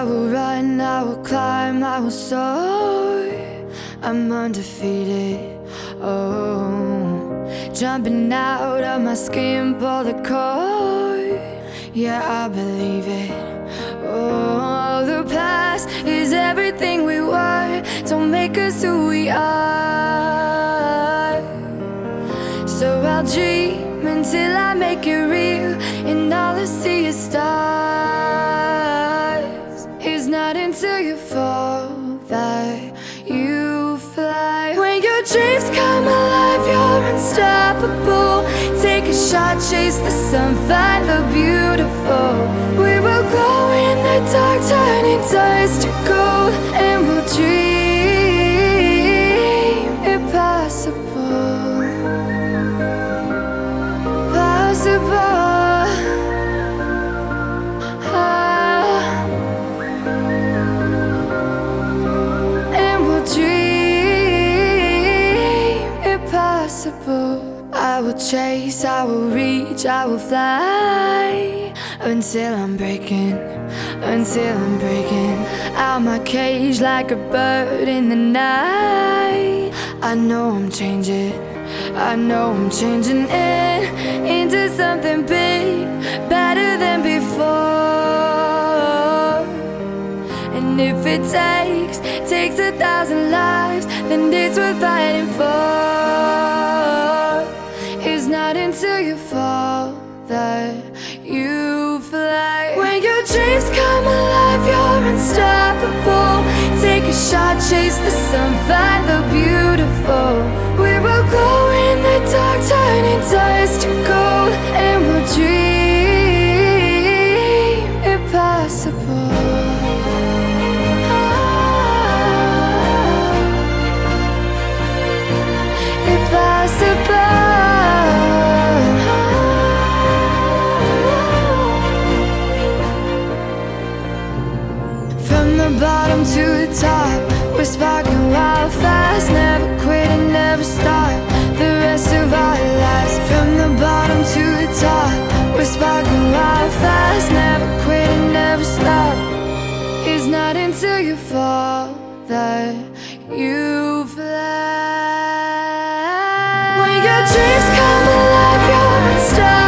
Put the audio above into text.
I will run, I will climb, I will soar. I'm undefeated, oh. Jumping out of my skin, pull the cord. Yeah, I believe it. Oh, the past is everything we were. Don't make us who we are. So I'll dream until I make it real, and all I see is stars. It's not until you fall that you fly. When your dreams come alive, you're unstoppable. Take a shot, chase the sun, find the beautiful. We will glow in the dark, turning dust to gold, and we'll dream impossible. Possible. And we'll dream impossible. I will chase, I will reach, I will fly until I'm breaking out my cage like a bird in the night. I know I'm changing into something big, better than before. And if it takes 1,000 lives, then it's worth fighting for. It's not until you fall that you fly. When your dreams come alive, you're unstoppable. Take a shot, chase the sun, find the beautiful. We will go in the dark, turning dust to gold, and we'll dream impossible. Impossible. From the bottom to the top, we're sparking wild fast. Never quit and never stop the rest of our lives. From the bottom to the top, we're sparking wild fast. Never quit and never stop. It's not until you fall that you fly. When your dreams come alive, you're unstoppable.